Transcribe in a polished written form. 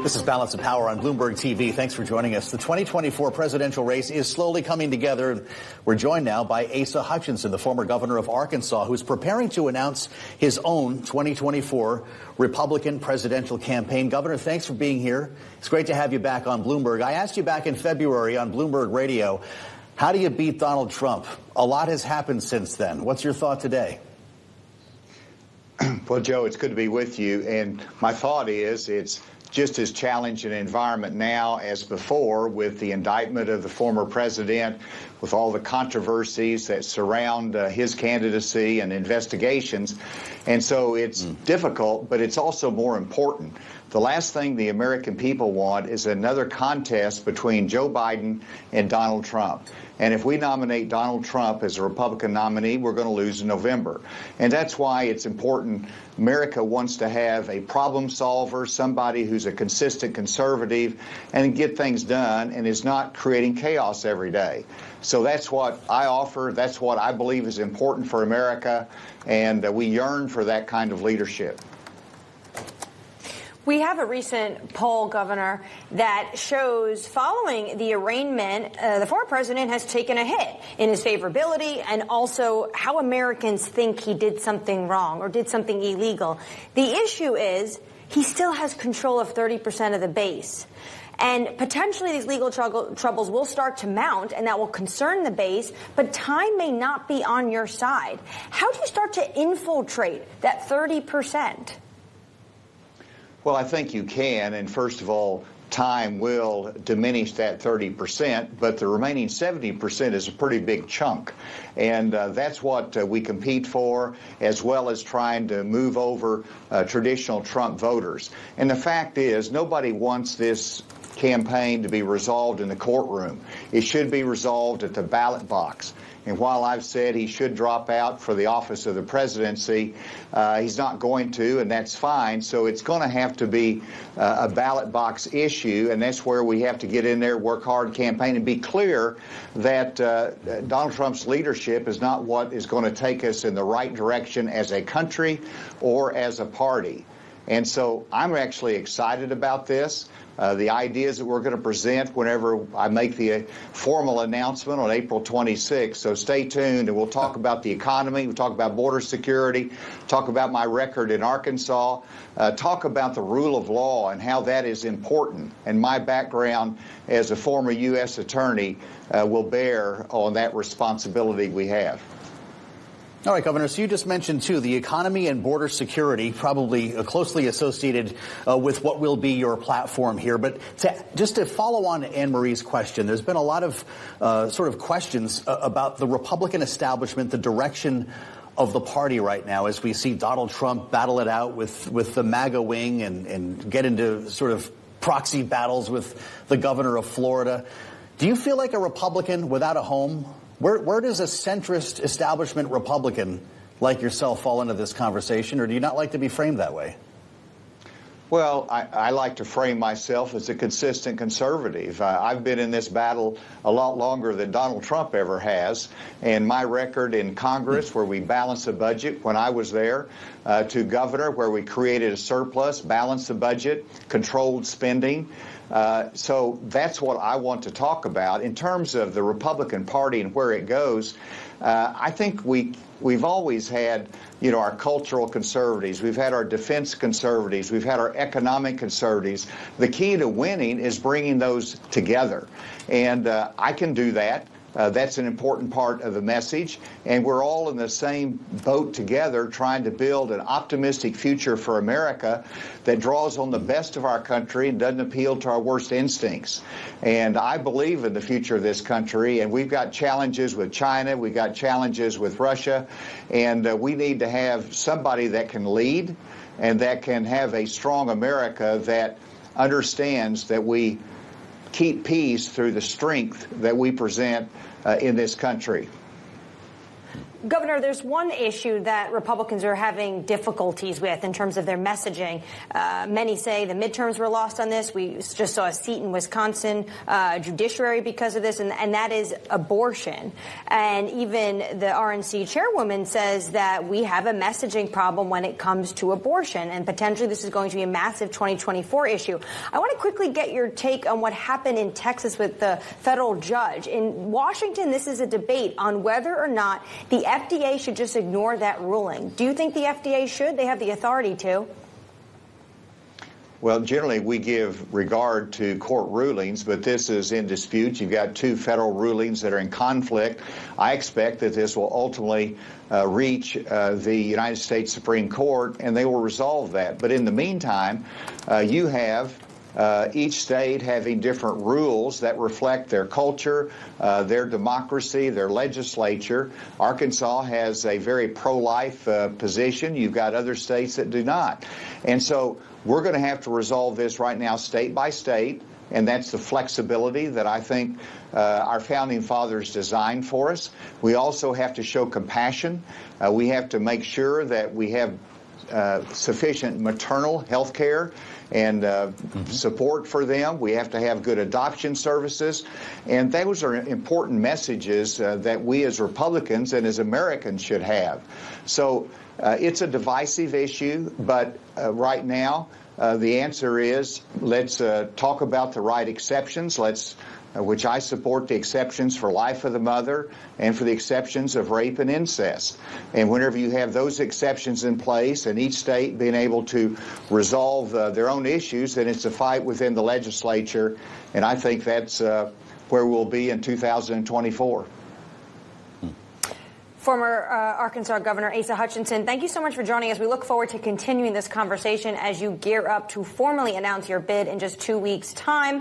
This is Balance of Power on Bloomberg TV. Thanks for joining us. The 2024 presidential race is slowly coming together. We're joined now by Asa Hutchinson, the former governor of Arkansas, who's preparing to announce his own 2024 Republican presidential campaign. Governor, thanks for being here. It's great to have you back on Bloomberg. I asked you back in February on Bloomberg Radio, how do you beat Donald Trump? A lot has happened since then. What's your thought today? Well, Joe, it's good to be with you. And my thought is it's just as challenging an environment now as before, with the indictment of the former president, with all the controversies that surround his candidacy and investigations. And so it's difficult, but it's also more important. The last thing the American people want is another contest between Joe Biden and Donald Trump. And if we nominate Donald Trump as a Republican nominee, we're going to lose in November. And that's why it's important. America wants to have a problem solver, somebody who's a consistent conservative and get things done and is not creating chaos every day. So that's what I offer. That's what I believe is important for America. And we yearn for that kind of leadership. We have a recent poll, Governor, that shows following the arraignment, the former president has taken a hit in his favorability and also how Americans think he did something wrong or did something illegal. The issue is he still has control of 30% of the base. And potentially these legal troubles will start to mount, and that will concern the base, but time may not be on your side. How do you start to infiltrate that 30%? Well, I think you can, and first of all, time will diminish that 30%, but the remaining 70% is a pretty big chunk. And that's what we compete for, as well as trying to move over traditional Trump voters. And the fact is, nobody wants this campaign to be resolved in the courtroom. It should be resolved at the ballot box. And while I've said he should drop out for the office of the presidency, he's not going to, and that's fine. So it's going to have to be a ballot box issue, and that's where we have to get in there, work hard, campaign, and be clear that Donald Trump's leadership is not what is going to take us in the right direction as a country or as a party. And so I'm actually excited about this. The ideas that we're going to present whenever I make the formal announcement on April 26th. So stay tuned, and we'll talk about the economy, we'll talk about border security, talk about my record in Arkansas, talk about the rule of law and how that is important. And my background as a former U.S. attorney will bear on that responsibility we have. All right, Governor, so you just mentioned, too, the economy and border security, probably closely associated with what will be your platform here. But just to follow on Anne Marie's question, there's been a lot of sort of questions about the Republican establishment, the direction of the party right now, as we see Donald Trump battle it out with the MAGA wing and get into sort of proxy battles with the governor of Florida. Do you feel like a Republican without a home? Where does a centrist establishment Republican like yourself fall into this conversation, or do you not like to be framed that way? Well, I like to frame myself as a consistent conservative. I've been in this battle a lot longer than Donald Trump ever has, and my record in Congress, where we balanced the budget when I was there, to governor, where we created a surplus, balanced the budget, controlled spending. So that's what I want to talk about. In terms of the Republican Party and where it goes, I think we've always had, our cultural conservatives. We've had our defense conservatives. We've had our economic conservatives. The key to winning is bringing those together. And I can do that. That's an important part of the message. And we're all in the same boat together trying to build an optimistic future for America that draws on the best of our country and doesn't appeal to our worst instincts. And I believe in the future of this country. And we've got challenges with China. We've got challenges with Russia. And we need to have somebody that can lead and that can have a strong America that understands that we keep peace through the strength that we present in this country. Governor, there's one issue that Republicans are having difficulties with in terms of their messaging. Many say the midterms were lost on this. We just saw a seat in Wisconsin judiciary because of this, and that is abortion. And even the RNC chairwoman says that we have a messaging problem when it comes to abortion, and potentially this is going to be a massive 2024 issue. I want to quickly get your take on what happened in Texas with the federal judge. In Washington, this is a debate on whether or not the FDA should just ignore that ruling. Do you think the FDA should? They have the authority to. Well, generally, we give regard to court rulings, but this is in dispute. You've got two federal rulings that are in conflict. I expect that this will ultimately reach the United States Supreme Court, and they will resolve that. But in the meantime, you have each state having different rules that reflect their culture, their democracy, their legislature. Arkansas has a very pro-life position. You've got other states that do not. And so we're going to have to resolve this right now state by state, and that's the flexibility that I think our founding fathers designed for us. We also have to show compassion. We have to make sure that we have sufficient maternal health care and support for them. We have to have good adoption services. And those are important messages that we as Republicans and as Americans should have. So it's a divisive issue, but right now the answer is let's talk about the right exceptions. Which I support the exceptions for life of the mother and for the exceptions of rape and incest. And whenever you have those exceptions in place and each state being able to resolve their own issues, then it's a fight within the legislature. And I think that's where we'll be in 2024. Former Arkansas Governor Asa Hutchinson, thank you so much for joining us. We look forward to continuing this conversation as you gear up to formally announce your bid in just 2 weeks' time.